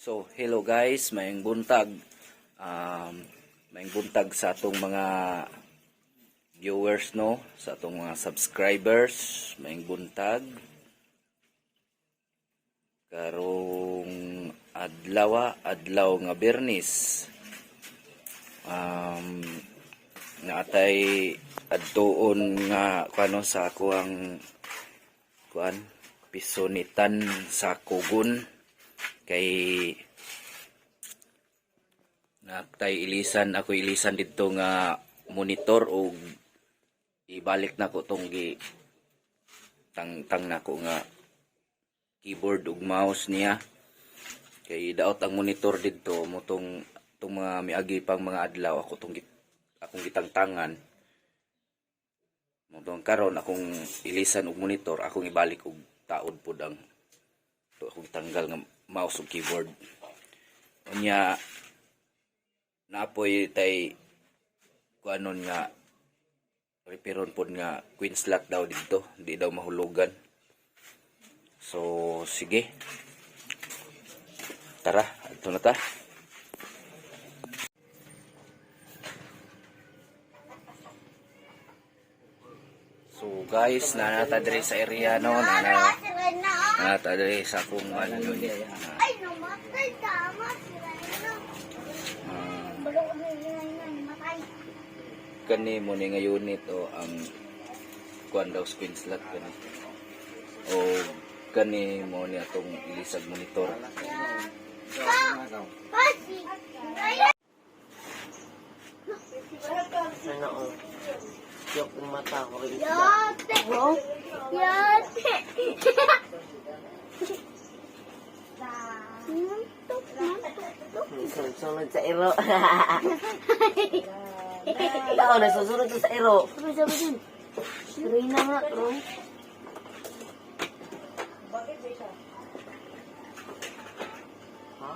So, hello guys, mayong buntag. Mayong buntag sa atong mga viewers, no? Sa atong mga subscribers, mayong buntag. Karong adlaw nga Bernis. Naatay adtuon nga kuno sa ako ang pisonitan sa kugon kay naktay ako ilisan dito nga monitor o ibalik na ko tong tang nako nga keyboard ug mouse niya kay daot ang monitor dito mo tong mga miagi pang mga adlaw akong gitangtangan mo tong karon akong ilisan og monitor akong ibalik og taod pud ang akong tanggal nga mouse ug keyboard. Unya naapoy tay kuanon nga reparon pod nga queen slot daw dito, di daw mahulugan. So sige. Tara, adto na ta. So guys, nanata diri sa area no, nanata diri sa akong unit. Ay, namatay tama sila na. Balong matay. Kani mo ni nga unit o ang kuan daw screen slot kani. O kani mo ni atong ilisag monitor. Pasi. Ano o? Yok yung mata ko rin. Yate. Yate. Sunod sa iro. Ikaw na susunod sa iro. Sabi dun. Rina nga, bro. Ha?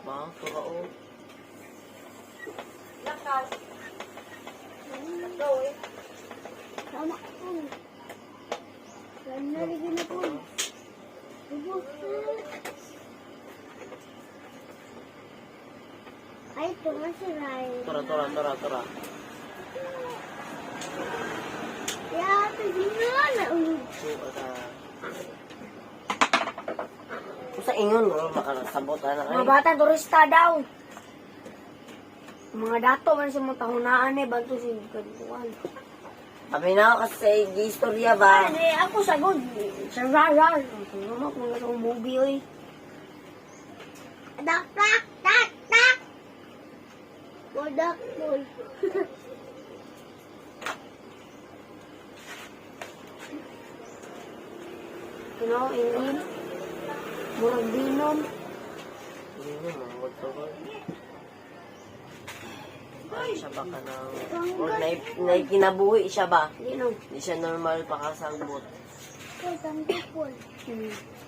Ba, tura o. Tama ko. Nalagyan na po. Ay, tumasiray. Tura. Yate, gimana? Kung sa ingon mo, makasabot na Mga kayo. bata, turista daw. Mga dato man sa mga tahunaan bantu si kaduan. Sabi na ako kasi istorya ba? Ay, ako sagod. Sa Rara. Ano mo kung ano movie, oy. Tak. Wadak, boy. Ingin. Murag binom. Hindi mo, mamagod ko ko. Ay, siya ba ka ng... Or naikinabuhi siya ba? Binom. Hindi siya normal pakasagbot. Kaya po.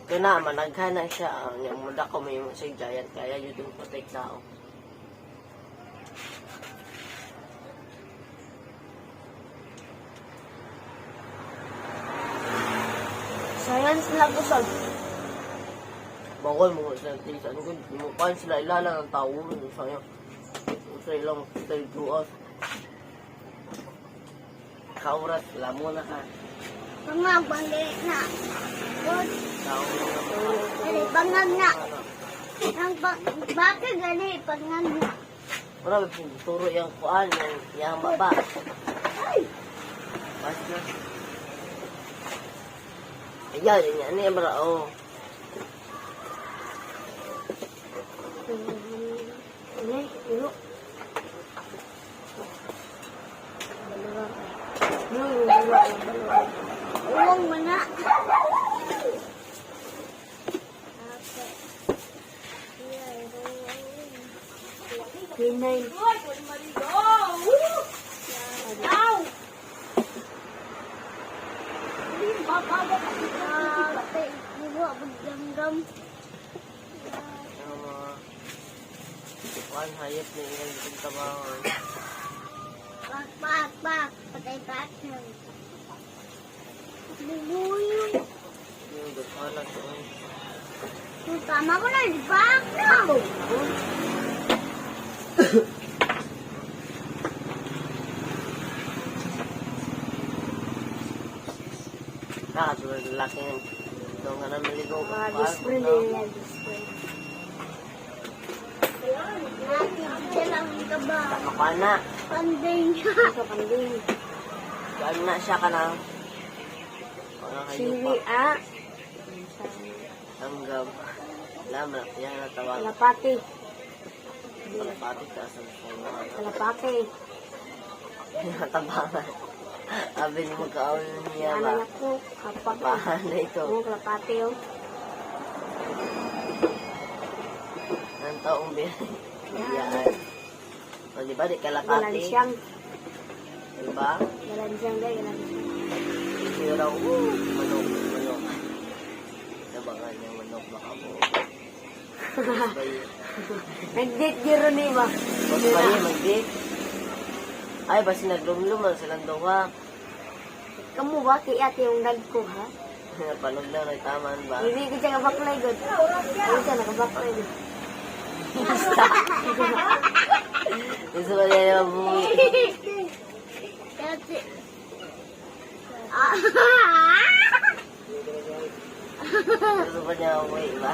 Ito na, managhanak siya. Yung muda ko may mo siya giant. Kaya yun yung protect tao. Science lang ko sab. Bawal mo sa tisan ko. Mukhaan sila ilalang ang tao. Sayang. Sa ilang stay to us. Kaurat, lamo na ka. Bangag, bangag na. Tao na. Gali, bangag na. Bakit gali, bangag na. Marami pong turo yung kuan, yung baba. Ay! Basta. Ayan, yan yung bara, oh. Ilo. Uwang mo na. Pinay. Daw! Baba kasi patay. Buwa, bagdamdam. Yung mga kuan, hayop na yung trabaho. Pak. Patay patay. Bubuyo. Yung gagana to. Tama ko na, di ba? No. Nakatulad ng laki ng doon nga namin ligaw. Mga display nila, display. Nakikita lang ka ba? Kapana. Panday niya. Ito, panday. Ano na siya ka na? Mga Sili, kayupa. ah. Tanggap. Lamat. Yan na tawag. Kalapati. Palapati ka sa mga Kalapati. natabangan. Sabi ni magkaawin niya ba? Anak ko, kapak. Pahan na ito. Oo, kalapati, oh. Ang taong biyaan. O diba di kalapati? Galansyang. Diba? Galansyang, guys, galansyang. Sira manok. Nabangan yung manok baka po. Nag-date gyro ni ba? Bos ba yun mag-date? Ay, basi naglumluman silang duha. Kamu ba? Kaya ate yung dad ko, ha? Panog na rin taman ba? Hindi ko siya kabaklay, God. Hindi siya nakabaklay, God. Gusto ba niya naman bumi? Gusto ba niya bumi ba?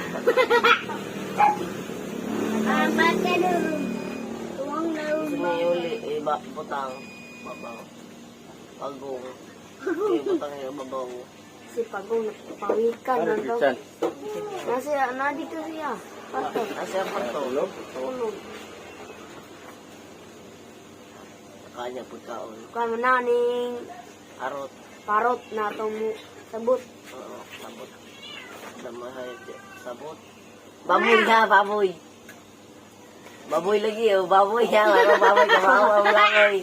Bata na rin. Tuwang na rin. Gusto niya uli, iba, butang, babaw. Pagong. Butang yung babaw. Si Pagong pawikan na daw. Christian. Nasi, dito siya. Pato. Asya pa to. Tulog. Kanya po kaon. Kaya na ning Arot. parot na itong sabot. Oo, sabot. Damahay, sabot. Baboy ha, baboy. Baboy lagi, oh. Baboy ha. Ano, baboy ka maawa mo lang, oy.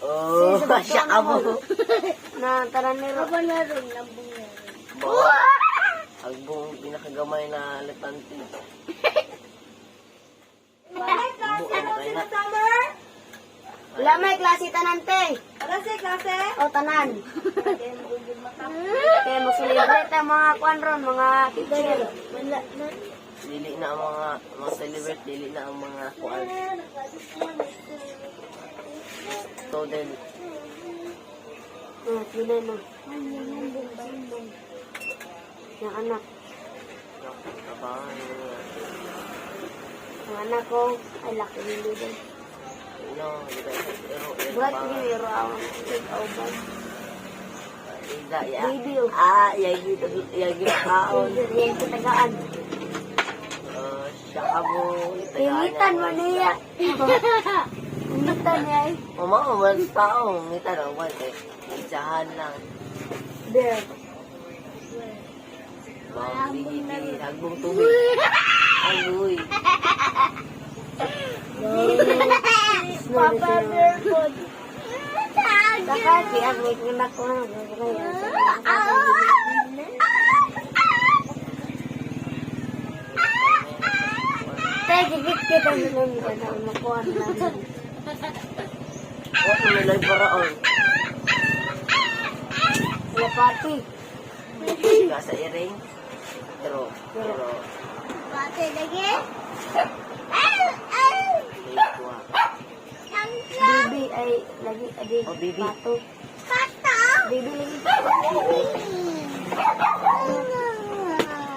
Oh, siya ka mo. Na taranero. Ako na rin, nabong na rin. Agbong pinakagamay na elepante. Wala may klase tanan, te. Klase? O, tanan. Kaya mo celebrate ang mga kwan ron, mga teacher. Dili na ang mga celebrate, dili na ang mga kuan. Student. Sila na. Yung anak. Abangan nila. Ang anak ko, ay laki nila din. No, ero. Buhat ko yung iro ako. Take-over. Ida, ya. Baby, oh. Yagi kaon. Yan ko tagaan. Siya ka mo. Pingitan mo niya. Pingitan niya eh. Mama, uman tao. Ngita na uman eh. Isahan lang. There. Mga bigiti. Hagbong tubig. Aluy. Papa Bear Food. Sakati ang may anak ko na. Tay, gigit kita sa namin ka na makuha namin. Huwag mo nilay paraon. Lapati. Siga sa iring. Pero. Pati lagi? Kuha. Bibi ay lagi adi. Oh, bibi. Pato. Pato? Bibi lagi.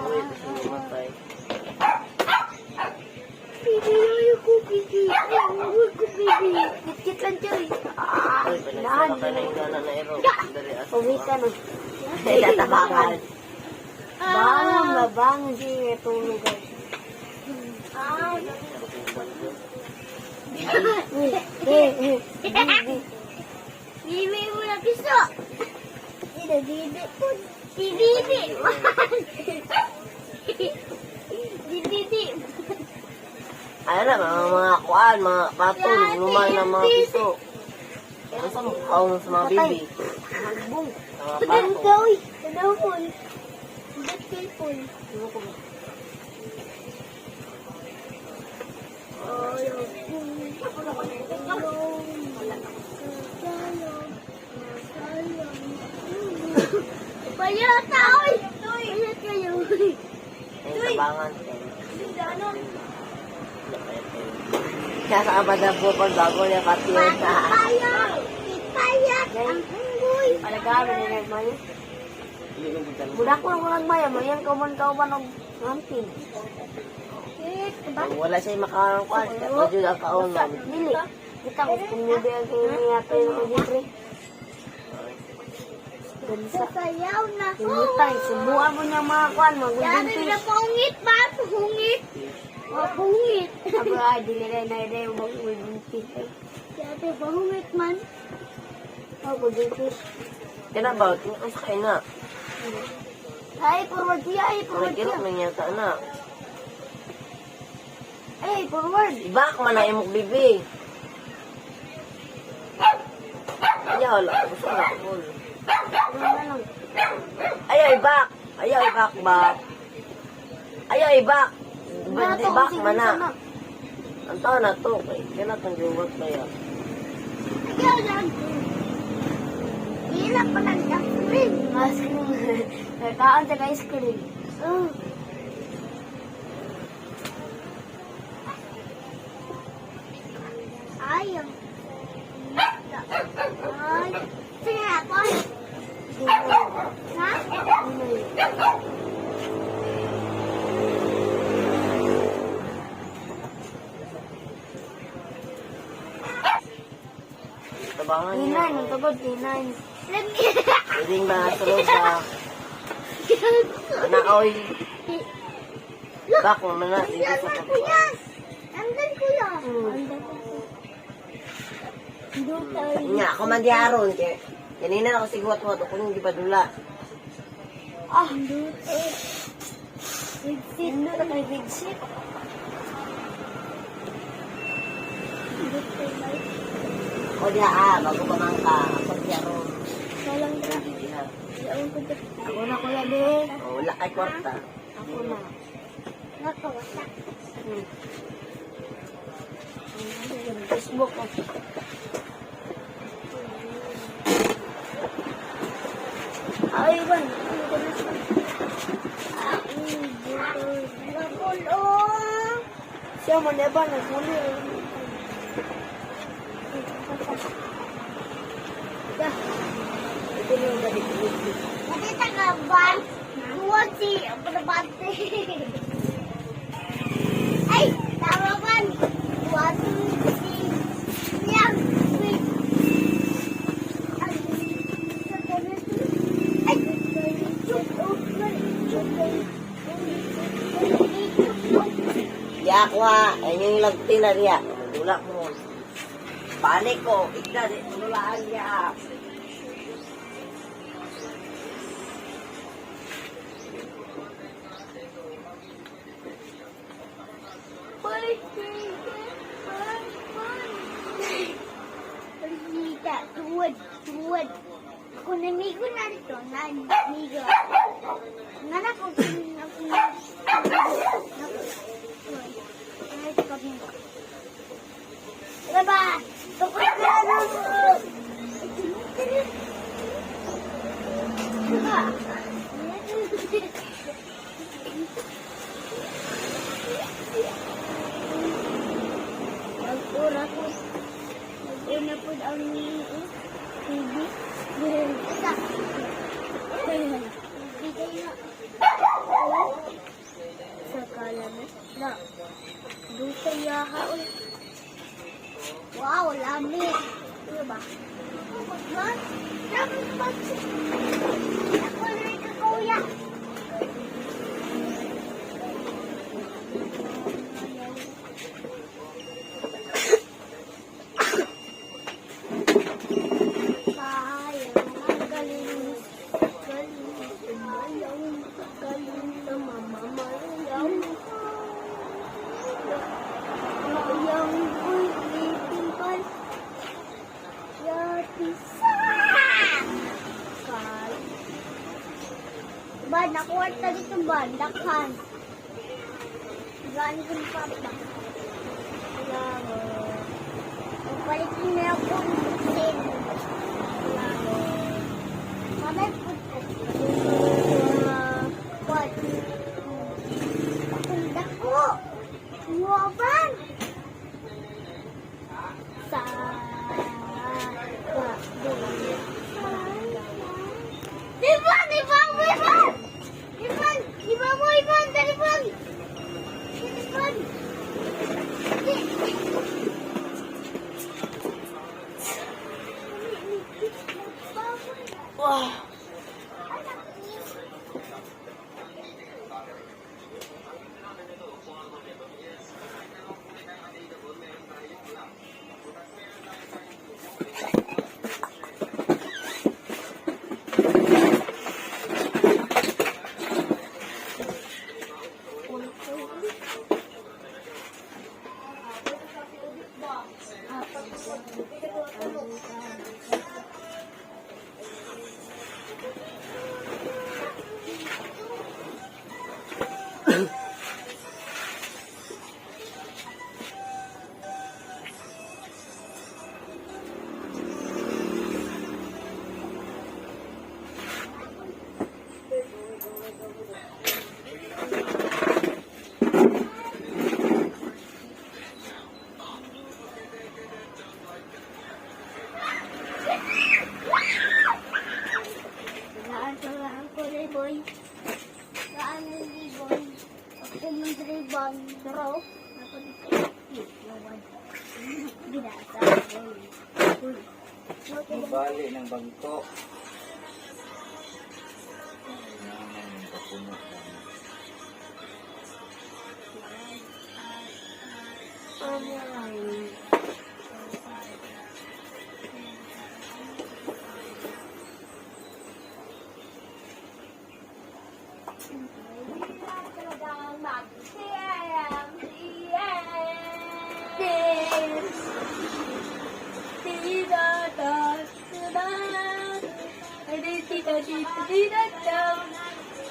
Uy, gusto mo matay. Bibi, ayoko bibi. Ayoko bibi. Kit-kit lang choy. Uy, pinagsama ka na yung gana na ero. Dari aso. Pumita na. Tatabakan. Bangon siya tulog ay. Bibi. Bibi mo na piso. Ito, bibi po. Si bibi. Si bibi. Ayan na, mga kuan, mga patol, lumay ng mga piso. Ano sa mga kaon sa mga bibi? Magbong. Sa mga patol. Gawin. Tanaw po. Ba't kayo po? Ano ko ba? Bayat na, oy! Bayat kayo. Ay, tabangan. Kaya sa abada po pag bago niya pati yun na. Bayat! Bayat! Ang unggoy! Palagaran ni Nagmayo. Budak ko lang maya, mayan ka man ka ba ng ramping. Wala siya makakuan. Medyo ang kaon man. Dili. Kita ko kung hindi ang kanya tayo ng libre. Sasayaw na. Pinitay, subuan mo niya mga kuan, Dati mag-gunting na fish. pungit ba? Pungit. Pungit. Sabi ay, dili rin na rin mag-gunting fish. Dati pungit man. Mag-gunting fish. Kaya ba? Ang sakay na. Ay, forward siya, ay, forward siya. Nagkirot man yata na. Ay, forward. Ibak man na imok bibi. Ayaw, wala. Gusto na ako. Ano na lang. Ayaw, ibak. Ayaw, ibak ba? Ayaw, ibak. Di bak man na. Ang tao na to. Kaya natang giwag kaya. Ayaw lang. Hirap pa lang ng cream. Mas nagkaan sa ice cream. Ayaw. Ay. Sige ako. Ha? Tabangan Dinay, niya. ang tagod, dinay. Pwedeng ba sulod ba? Anaoy. Bak mo man na. Dito sa Kuya. Andan kuya. Nga, ako man di aron. Kanina ako siguat mo. Kung hindi pa dula. Ah, big seat. Ano na may big seat? O diha bago pa man ka. Ako di aron. Salang ka. Diha. Ako na kuya de. O, wala kay kwarta. Ako na. Nakawasa. Facebook ko. Ay, Ivan. Siya man Evan, nagmuli. Ito na yung gabi. Nakita ka ba? Huwag si Brabante. Ay, tama ba? Huwag si Yang. Di ako ha. Ayun yung lagti na riya. Dula mo. Balik ko. Ikda, dulaan niya. Tuwad. Ako namigo na rito. Namigo. Nganak ko Diba? Tukot ka na mo. Diba? Mag-ura ko. Mag-una po ang TV. Isa. Bigay na. Sa kala mo. Na. Doon sa yaha. Wow, lamig. Ano ba? Oh my God. Lamig ba? Ako na rin kakuya. Ba, nakuha ta dito ba? Dakhan. Gani ko pa ba? Labo. Pagpalitin na ako ng sin. Labo. Mamay po. Saan sa lahat ko rin, boy? Saan hindi, boy? Ako yung ribbon. Pero, ako dito. Yawan. Ginasa, boy. Uy. Bali ng bangko. Naman yung kapuno.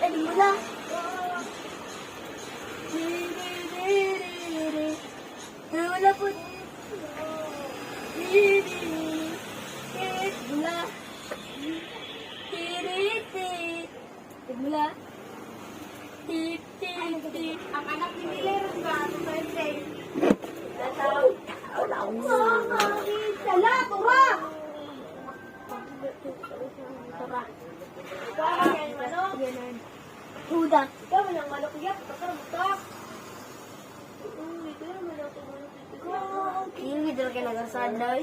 Mula. Mula po. Mula. Mula. Ang anak ni Miller ba? Ano ba yun? Sala, tura! Tura. Huda. Ikaw mo ng manok yak. Pagkaramtak. Yung video kayo nagasanday.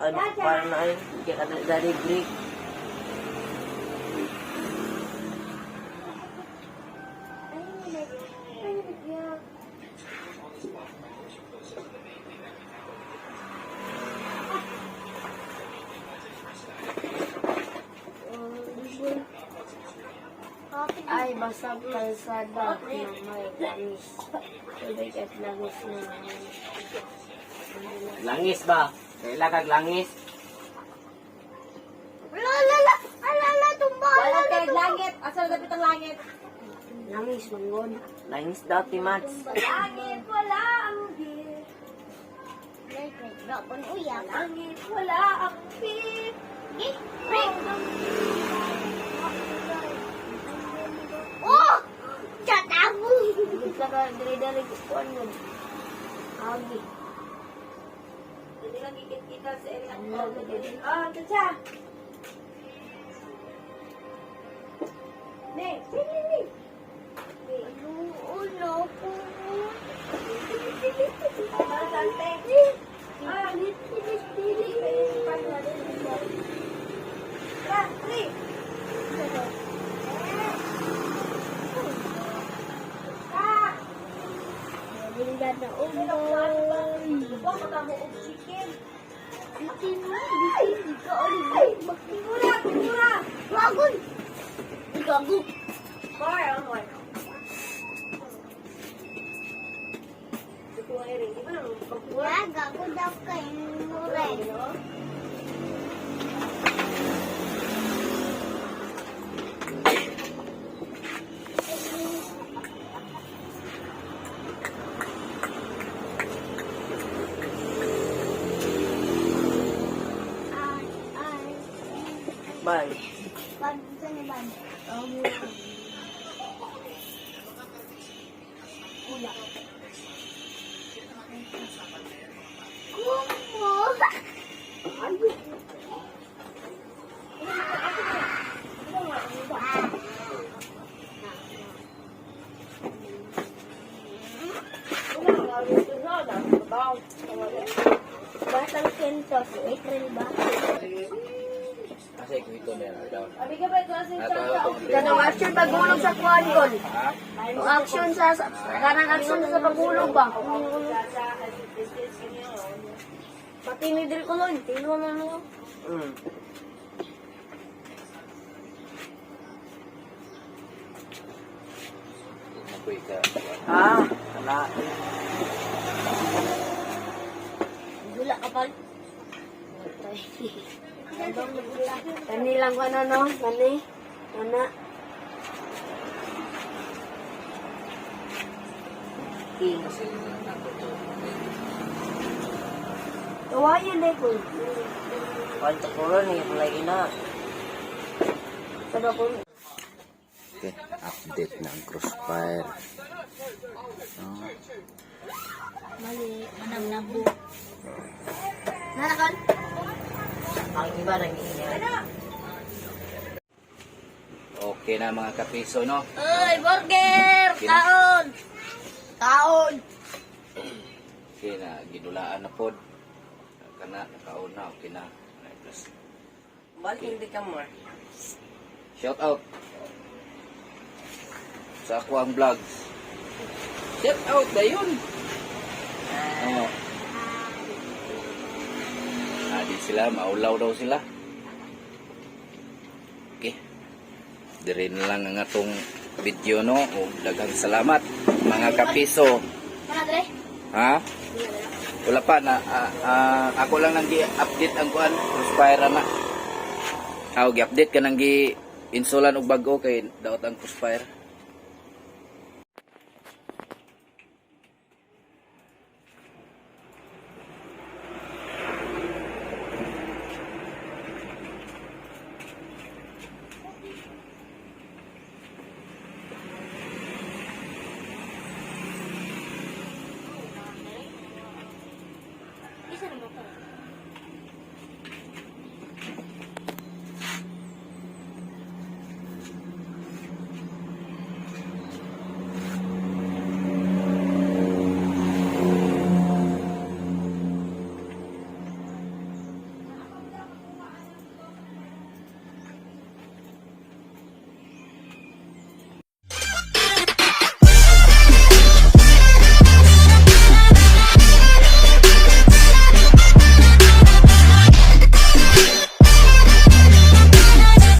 Ano, parang na yun. Kaya ka na dari break. Ay, basag kalsada na may langis. Tubig at langis na Langis ba? Kailan langis? Alala! Alala! Tumba! wala kahit langit. Asal dapat ang langit? Langis, manggod. Langis daw, Timats. Langit, wala ang gift. Gapon uyak. Langit, wala ang gift. Gift? Break! Oh! Tatago! Hindi ka dari-dari kukuan yun. Agi. Hindi lang kita sa area. Ah, Tacha! Ne, pili. Ulo ko. Sante. Pili. Tri. Bilinggan na ulo. Huwag mo og chicken. Bitin mo. Bitin ka ulit. Ay, magtimura. Wagon. Gago. Boy, oh boy. Ya, gago daw kayo mura. Bye. Ban, saan ban? Wala. Kumo. Batang kentos, April ba? Kasi ko ito na daw. Kanang action pagulog sa kuan kon. Ang action sa kanang action sa pagulog ba? Pati ni diri ko lon, tino na no. Ako'y ka. Wala. Gula ka pa. Kani lang ko ano no, kani. Ana. King. Kawayan dai ko. Kwanto ko rin, lagi na. Kada ko. Okay, update ng crossfire. Mali, manang nabu. Nanakan? Ang iba nang iingay. Okay na mga kapiso, no? Oy, burger! Kaon! Kaon! Okay na, gidulaan na pod. Kana, nakaon na, okay na. Plus, Balik hindi ka more. shout out sa ako ang vlogs. Shout out na yun. Oh. Di sila, maulaw daw sila. Okay. Dire na lang ang atong video, no? O, daghang salamat mga kapiso. Kana dre? Ha? Wala pa na ako lang nang gi-update ang kuan Crossfire na. Gi-update ka nang gi-insulan og bago kay daot ang Crossfire.